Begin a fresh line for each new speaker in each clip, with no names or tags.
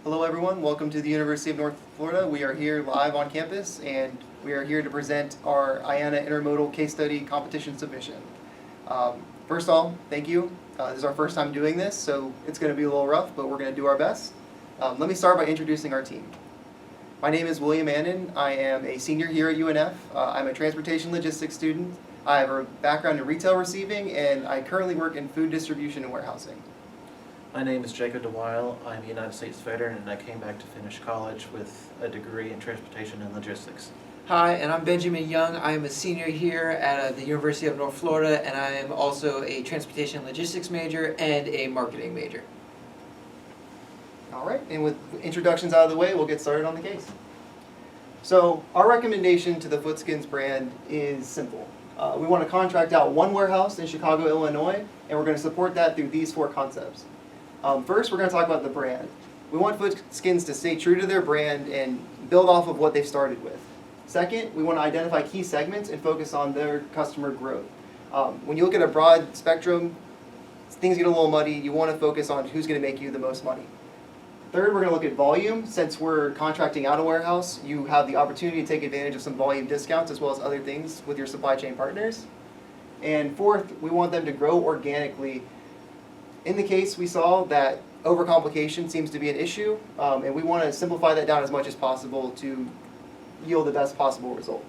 Hello everyone, welcome to the University of North Florida. We are here live on campus and we are here to present our IANA Intermodal Case Study Competition Submission. First of all, thank you. This is our first time doing this, so it's going to be a little rough, but we're going to do our best. Let me start by introducing our team. My name is William Annan. I am a senior here at UNF. I'm a transportation logistics student. I have a background in retail receiving and I currently work in food distribution and warehousing.
My name is Jacob DeWile. I'm a United States veteran and I came back to finish college with a degree in transportation and logistics.
Hi, and I'm Benjamin Young. I am a senior here at the University of North Florida, and I am also a transportation and logistics major and a marketing major.
All right, and with introductions out of the way, we'll get started on the case. So our recommendation to the Footskins brand is simple. We want to contract out one warehouse in Chicago, Illinois, and we're going to support that through these four concepts. First, we're going to talk about the brand. We want Footskins to stay true to their brand and build off of what they've started with. Second, we want to identify key segments and focus on their customer growth. When you look at a broad spectrum, things get a little muddy. You want to focus on who's going to make you the most money. Third, we're going to look at volume. Since we're contracting out a warehouse, you have the opportunity to take advantage of some volume discounts as well as other things with your supply chain partners. And fourth, we want them to grow organically. In the case, we saw that overcomplication seems to be an issue, and we want to simplify that down as much as possible to yield the best possible result.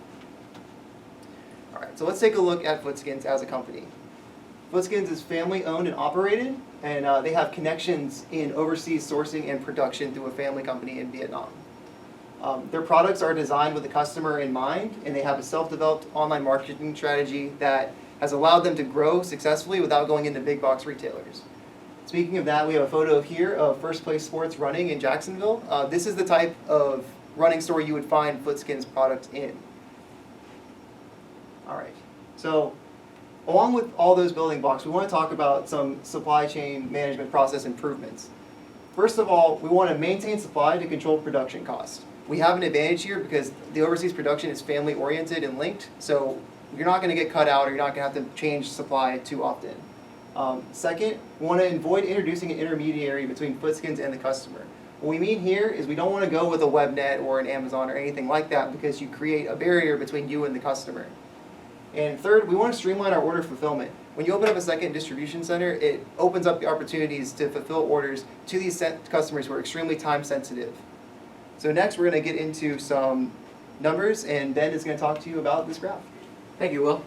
All right, so let's take a look at Footskins as a company. Footskins is family owned and operated, and they have connections in overseas sourcing and production through a family company in Vietnam. Their products are designed with the customer in mind, and they have a self-developed online marketing strategy that has allowed them to grow successfully without going into big box retailers. Speaking of that, we have a photo here of First Place Sports Running in Jacksonville. This is the type of running store you would find Footskins products in. All right, so along with all those building blocks, we want to talk about some supply chain management process improvements. First of all, we want to maintain supply to control production costs. We have an advantage here because the overseas production is family oriented and linked, so you're not going to get cut out or you're not going to have to change supply too often. Second, we want to avoid introducing an intermediary between Footskins and the customer. What we mean here is we don't want to go with a WebNet or an Amazon or anything like that because you create a barrier between you and the customer. And third, we want to streamline our order fulfillment. When you open up a second distribution center, it opens up the opportunities to fulfill orders to these customers who are extremely time sensitive. So next we're going to get into some numbers and Ben is going to talk to you about this graph.
Thank you, Will.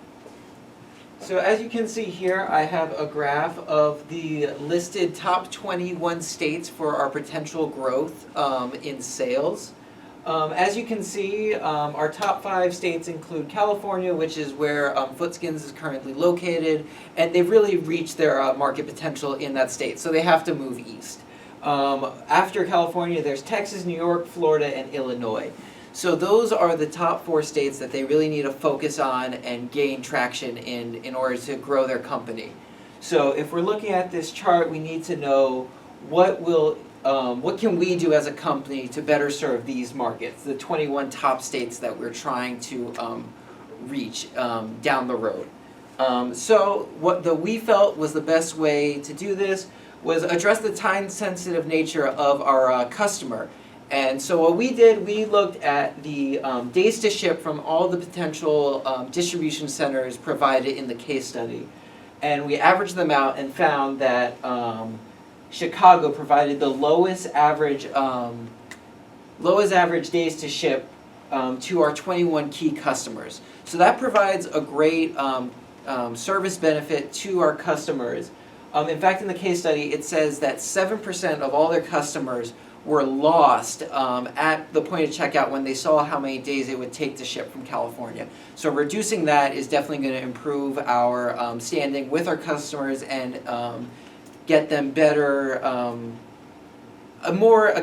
So as you can see here, I have a graph of the listed top 21 states for our potential growth in sales. As you can see, our top 5 states include California, which is where Footskins is currently located, and they've really reached their market potential in that state, so they have to move east. After California, there's Texas, New York, Florida, and Illinois. So those are the top 4 states that they really need to focus on and gain traction in order to grow their company. So if we're looking at this chart, we need to know what can we do as a company to better serve these markets, the 21 top states that we're trying to reach down the road. So what we felt was the best way to do this was address the time-sensitive nature of our customer. And so what we did, we looked at the days to ship from all the potential distribution centers provided in the case study. And we averaged them out and found that Chicago provided the lowest average days to ship to our 21 key customers. So that provides a great service benefit to our customers. In fact, in the case study, it says that 7% of all their customers were lost at the point of checkout when they saw how many days it would take to ship from California. So reducing that is definitely going to improve our standing with our customers and get them better, more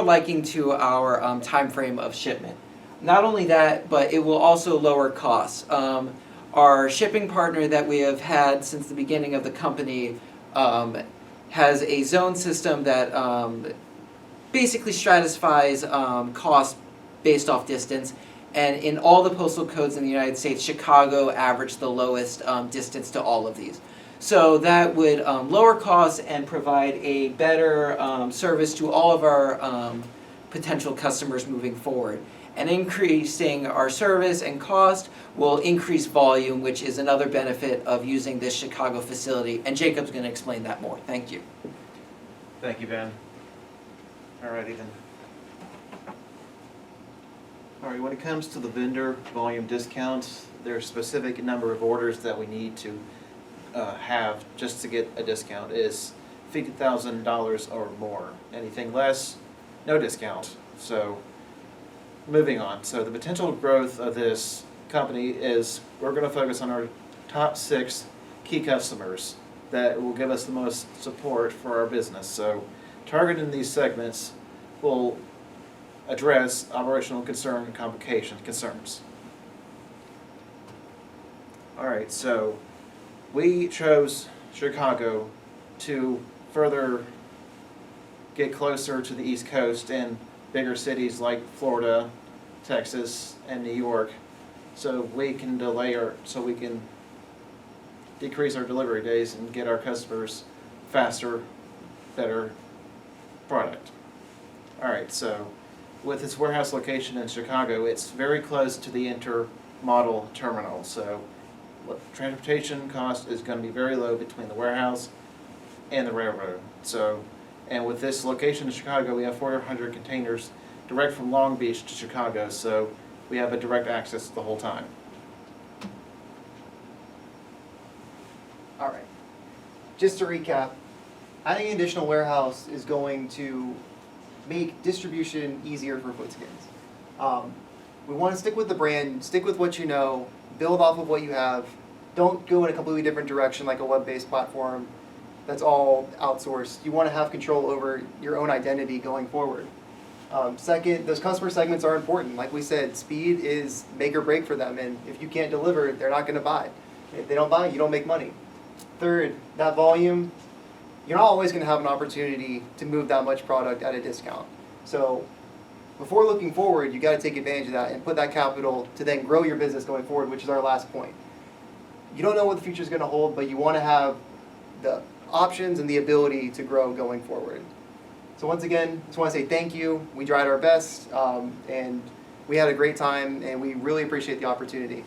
liking to our time frame of shipment. Not only that, but it will also lower costs. Our shipping partner that we have had since the beginning of the company has a zone system that basically stratifies cost based off distance, and in all the postal codes in the United States, Chicago averaged the lowest distance to all of these. So that would lower costs and provide a better service to all of our potential customers moving forward. And increasing our service and cost will increase volume, which is another benefit of using this Chicago facility. And Jacob's going to explain that more. Thank you.
Thank you, Ben. Alrighty then. Alright, when it comes to the vendor volume discounts, there's a specific number of orders that we need to have just to get a discount. Is $50,000 or more. Anything less, no discount. So, moving on. So the potential growth of this company is we're going to focus on our top 6 key customers that will give us the most support for our business. So targeting these segments will address operational concern and complication concerns. Alright, so we chose Chicago to further get closer to the East Coast and bigger cities like Florida, Texas, and New York, so we can decrease our delivery days and get our customers faster, better product. Alright, so with its warehouse location in Chicago, it's very close to the intermodal terminal, so transportation cost is going to be very low between the warehouse and the railroad. So, and with this location in Chicago, we have 400 containers direct from Long Beach to Chicago, so we have a direct access the whole time.
All right. Just to recap, adding an additional warehouse is going to make distribution easier for Footskins. We want to stick with the brand, stick with what you know, build off of what you have. Don't go in a completely different direction like a web-based platform that's all outsourced. You want to have control over your own identity going forward. Second, those customer segments are important. Like we said, speed is make or break for them, and if you can't deliver, they're not going to buy. If they don't buy, you don't make money. Third, that volume, you're not always going to have an opportunity to move that much product at a discount. So before looking forward, you got to take advantage of that and put that capital to then grow your business going forward, which is our last point. You don't know what the future is going to hold, but you want to have the options and the ability to grow going forward. So once again, just want to say thank you. We tried our best, and we had a great time, and we really appreciate the opportunity.